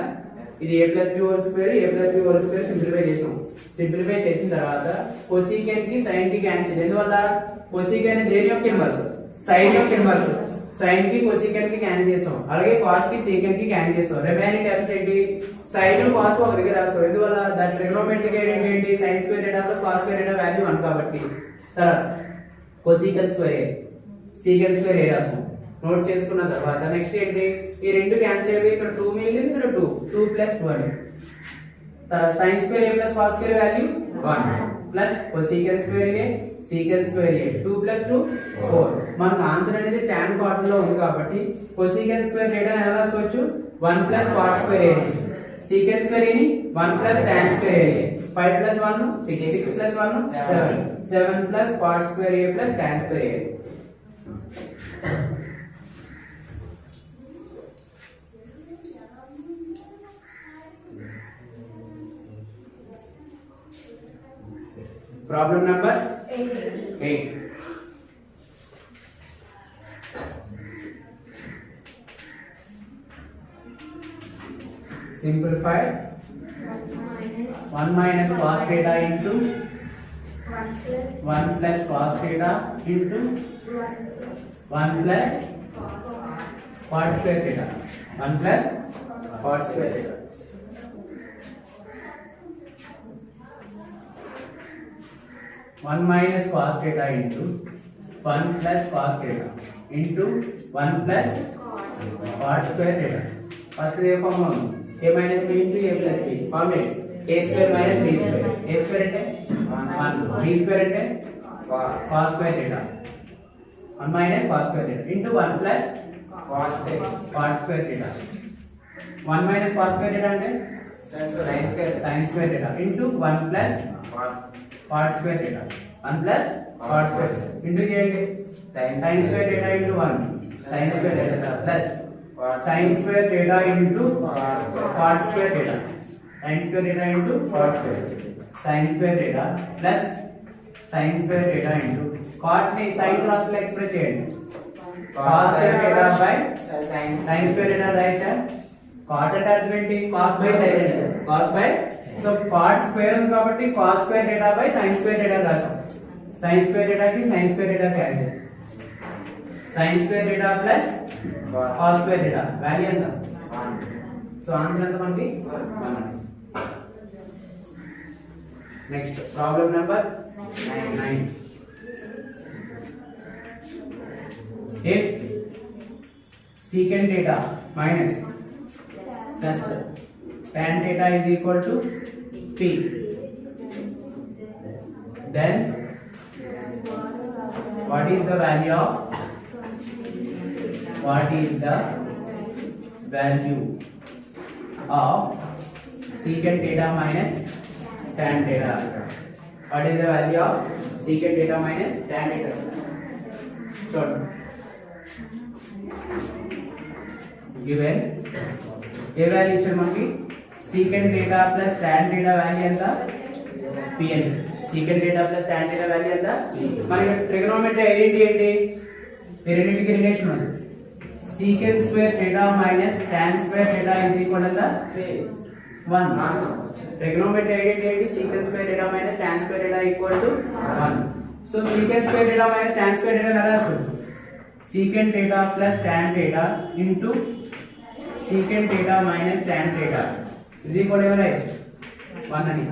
ఇది a plus b whole square simplify చేసాం simplify చేసిన తర్వాత cosecant కి sin కి cancel ఎందువల్ల cosecant దేని యొక్క ఇన్వర్స్ sin యొక్క ఇన్వర్స్ sin కి cosecant కి క్యాన్సిల్ చేసాం అలాగే cos కి secant కి క్యాన్సిల్ చేసాం రిమైనింగ్ టర్మ్స్ ఏంటి sin cos ఒక దగ్గర రాస్తాం ఎందువల్ల దట్ ట్రిగోనోమెట్రిక్ ఐడెంటిటీ ఏంటి sin square theta plus cos square theta value 1 కాబట్టి తర్వాత cosecant square a secant square a రాస్తాం నోట్ చేసుకున్న తర్వాత నెక్స్ట్ ఏంటి ఈ రెండు క్యాన్సిల్ అయిపోయి ఇక్కడ 2 మిగిలింది ఇక్కడ 2 2 ప్లస్ 2 అని తర్వాత sin square a plus cos square value 1 plus cosecant square a secant square a 2 plus 2 4 మనకు ఆన్సర్ అనేది tan ఫార్మ్ లో ఉంది కాబట్టి cosecant స్క్వేర్ డేటా ఎలా రాసుకోవచ్చు 1 plus cot square a secant square a ని 1 plus tan square a 5 plus 1 6 6 plus 1 7 7 plus cot square a plus tan square a Problem number 8. Simplify 1 minus cos theta into 1 plus cos theta into 1 plus cot square theta. 1 plus cot square theta. 1 minus cos theta into 1 plus cos theta into 1 plus cot square theta. First the formula a minus b into a plus b. Formula a square minus b square. A square ante 1, b square ante cos square theta. 1 minus cos square theta into 1 plus cot square theta. 1 minus cos square theta ante sin square theta into 1 plus cot square theta 1 plus cot square theta into చేయండి sin square theta into 1 sin square theta plus sin square theta into cot square theta sin square theta into cot square sin square theta plus sin square theta into cot ని sin cross లో express చేయండి cos square theta by sin square theta right cot అంటే అర్థం ఏంటి cos by sin cos by so cot square ఉంది కాబట్టి cos square theta by sin square theta రాసాం sin square theta కి sin square theta cancel sin square theta plus cos square theta value ఎంత 1 so answer ఎంత మనకి 1 next problem number 9 if secant theta minus plus tan theta is equal to P, then what is the value of secant theta minus tan theta? What is the value of secant theta minus tan theta? So given a value ఇచ్చారు మనకి secant theta plus tan theta value ఎంత p అని secant theta plus tan theta value ఎంత మనకి trigonometry identity ఏంటి ఈ రెండింటికి relation ఉంది secant square theta minus tan square theta is equal to 1 trigonometry identity ఏంటి secant square theta minus tan square theta equal to 1 so secant square theta minus tan square theta ఎలా రాసుకోవచ్చు secant theta plus tan theta into secant theta minus tan theta is equal to right 1 అని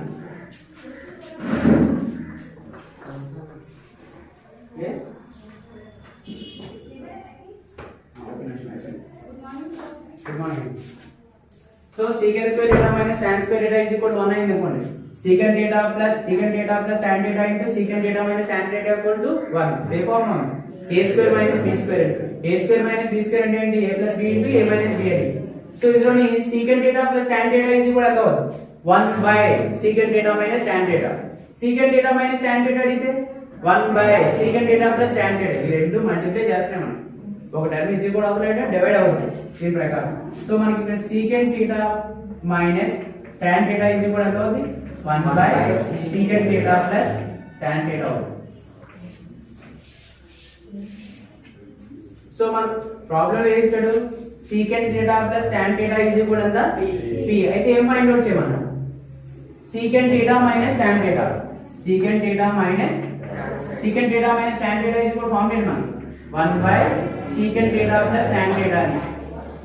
okay good morning so secant square theta minus tan square theta is equal to 1 అయింది అనుకోండి secant theta plus tan theta into secant theta minus tan theta equal to 1 A formula a square minus b square అంటే ఏంటి a plus b into a minus b అని so ఇందులోని secant theta plus tan theta is equal ఎంత అవుతుంది 1 by secant theta minus tan theta secant theta minus tan theta అడిగితే 1 by secant theta plus tan theta ఈ రెండు multiply చేస్తాం మనం ఒక టర్మ్ ఈజ్ ఈక్వల్ అవుతుందంటే డివైడ్ అవుతుంది దీని ప్రకారం సో మనకి ఇక్కడ secant theta minus tan theta is equal ఎంత అవుతుంది 1 by secant theta plus tan theta అవుతుంది సో మన ప్రాబ్లం ఏం ఇచ్చాడు secant theta plus tan theta is equal ఎంత p అయితే ఏం ఫైండ్ అవుట్ చేయమన్నా secant theta minus tan theta secant theta minus tan theta is equal formula ఏంటి మనకి 1 by secant theta plus tan theta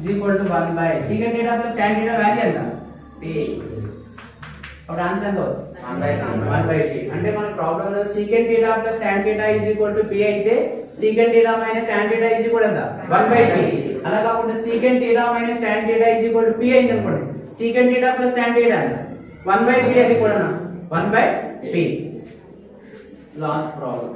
is equal to 1 by secant theta plus tan theta value ఎంత p అప్పుడు answer ఎంత అవుతుంది 1/t అంటే మన problem లో secant theta plus tan theta is equal to p అయితే secant theta minus tan theta is equal ఎంత 1/t అలా కాకుండా secant theta minus tan theta is equal to p అయింది అనుకోండి secant theta plus tan theta ఎంత 1/p అది కూడా 1/p last problem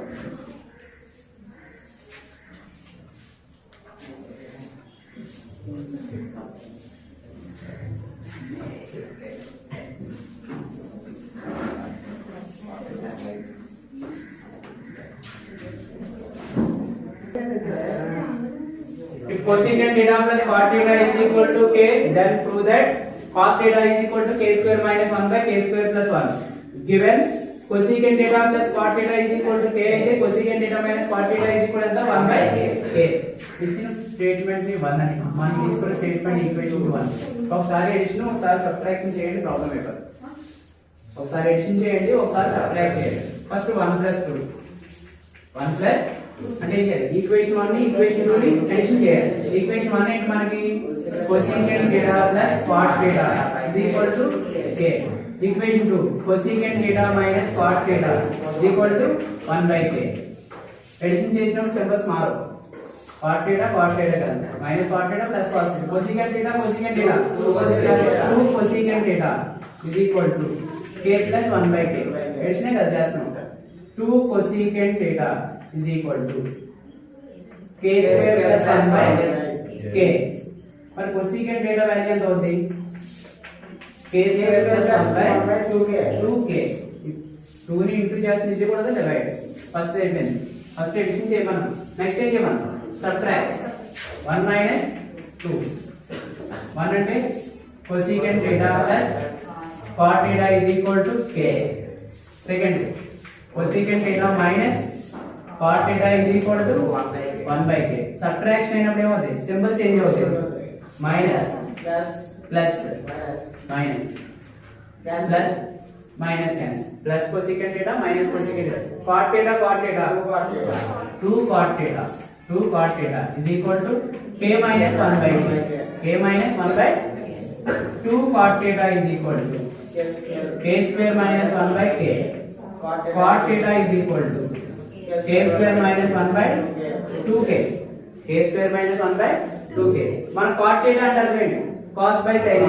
If cosecant theta plus cot theta is equal to k, then prove that cos theta is equal to k square minus 1 by k square plus 1. Given cosecant theta plus cot theta is equal to k, అయితే cosecant theta minus cot theta is equal to 1 by k. ఇచ్చిన statement ని 1 అని మనం తీసుకున్న statement equation 1. ఒకసారి addition ఒకసారి subtraction చేయండి problem అయిపోతుంది. ఒకసారి అడిషన్ చేయండి ఒకసారి సబ్ట్రాక్ట్ చేయండి. ఫస్ట్ 1 plus 2 1 plus అంటే ఏం చేయాలి ఈక్వేషన్ 1 ని ఈక్వేషన్ 2 ని అడిషన్ చేయాలి ఈక్వేషన్ 1 ఏంటి మనకి cosecant theta plus cot theta is equal to k equation 2 cosecant theta minus cot theta is equal to 1 by k addition చేసినప్పుడు సింబల్స్ మారు cot theta కాదు minus cot theta plus cos theta cosecant theta 2 cosecant theta is equal to k plus 1 by k అడిషనే కదా చేస్తున్నాం 2 cosecant theta is equal to k square plus 1 by k మరి cosecant theta value ఎంత అవుతుంది k square plus 1 by 2k 2 ని into చేస్తే ఇది కూడా divide first అయిపోయింది ఫస్ట్ అడిషన్ చేయమను నెక్స్ట్ ఏం చేయమను సబ్ట్రాక్ట్ 1 minus 2 1 అంటే cosecant theta plus cot theta is equal to k second cosecant theta minus cot theta is equal to 1 by k subtraction అయినప్పుడు ఏమవుతుంది సింబల్ చేంజ్ అవుతుంది minus plus minus plus minus cancel plus cosecant theta minus cosecant theta cot theta 2 cot theta is equal to k minus 1 by k minus 1 by 2 cot theta is equal to k square minus 1 by k cot theta is equal to k square minus 1 by 2k k square minus 1 by 2k మన cot theta అంటే అర్థం ఏంటి cos by sin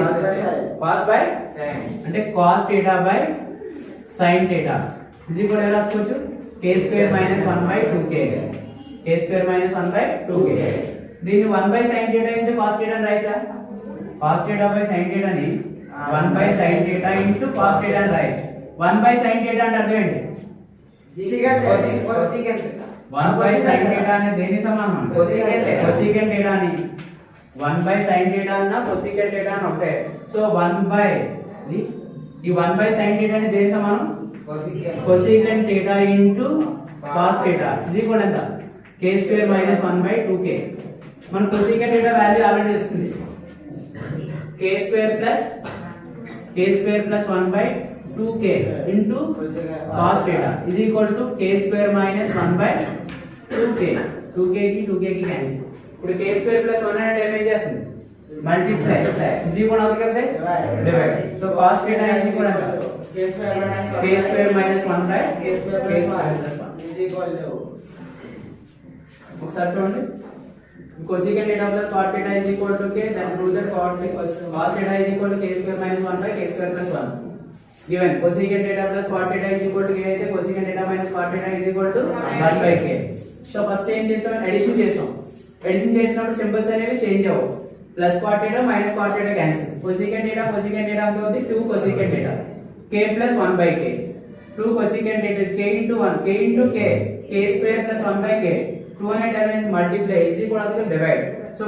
cos by sin అంటే cos theta by sin theta is equal to ఎలా రాసుకోవచ్చు k square minus 1 by 2k k square minus 1 by 2k దీన్ని 1 by sin theta into cos theta అని రాయొచ్చా cos theta by sin theta ని 1 by sin theta into cos theta అని రాయొచ్చు 1 by sin theta అంటే అర్థం ఏంటి వన్ బై సైన్ థీటా అనేది దేనికి సమానం cosecant theta అని 1 by sin theta అన్న cosecant theta అని ఒకటే సో 1 by ఈ 1 by sin theta అనేది దేనికి సమానం cosecant theta into cos theta is equal ఎంత k square minus 1 by 2k మన cosecant theta వాల్యూ ఆల్రెడీ వస్తుంది k square plus 1 by 2k into cos theta is equal to k square minus 1 by 2k 2k की 2k की cancel ఇప్పుడు k square plus 1 అంటే ఏం చేస్తుంది multiply is equal అవుతుంది కదా divide so cos theta is equal to k square minus 1 by k square plus 1 is equal to ఒకసారి చూడండి cosecant theta plus cot theta is equal to k then prove that cos theta is equal to k square minus 1 by k square plus 1 given cosecant theta plus cot theta is equal to k అయితే cosecant theta minus cot theta is equal to 1 by k so first ఏం చేసాం addition చేసాం addition చేసినప్పుడు symbols అనేవి change అవ్వవు plus cot theta minus cot theta cancel cosecant theta ఎంత అవుతుంది 2 cosecant theta k plus 1 by k 2 cosecant theta is k into 1 k into k k square plus 1 by k 2 అనే term అనేది multiply is equal అవుతుంది divide so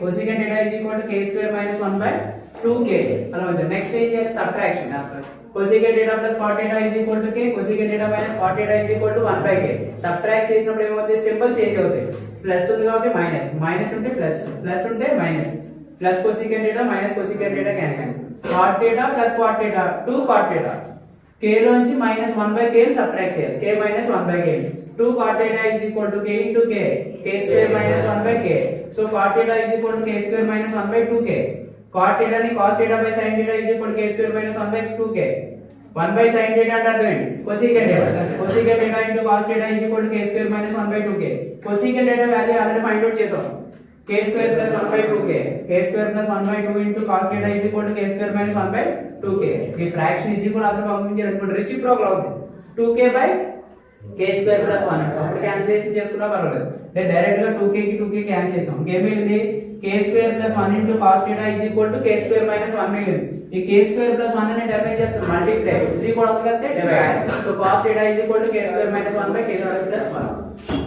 cosecant theta is equal to k square minus 1 by 2k అలా ఉంటుంది next ఏం చేయాలి subtraction cosecant theta plus cot theta is equal to k cosecant theta minus cot theta is equal to 1 by k subtract చేసినప్పుడు ఏమవుతుంది symbol change అవుతాయి plus ఉంది కాబట్టి minus minus ఉంటే ప్లస్ ప్లస్ ఉంటే minus plus cosecant theta minus cosecant theta cancel cot theta plus cot theta 2 cot theta k లోంచి minus 1 by k ని subtract చేయాలి k minus 1 by k 2 cot theta is equal to k into k k square minus 1 by k so cot theta is equal to k square minus 1 by 2k cot theta ni cos theta by sin theta is equal to k square minus 1 by 2k 1 by sin theta అంటే అర్థం ఏంటి cosecant theta cosecant theta into cos theta is equal to k square minus 1 by 2k cosecant theta value already find out చేసాం k square plus 1 by 2k k square plus 1 by 2 into cos theta is equal to k square minus 1 by 2k ఈ fraction is equal other పంపించారనుకోండి reciprocal అవుతుంది 2k by k square plus 1 అప్పుడు cancellation చేసుకున్నా పర్వాలేదు అంటే direct గా 2k కి 2k cancel చేసాం ఇంకేం మిగిలింది k square plus 1 into cos theta is equal to k square minus 1 మిగిలింది ఈ k square plus 1 ని డివైడ్ చేస్తే మల్టిప్లై is equal అవుతుంది కదా divide so cos theta is equal to k square minus 1 by k square plus 1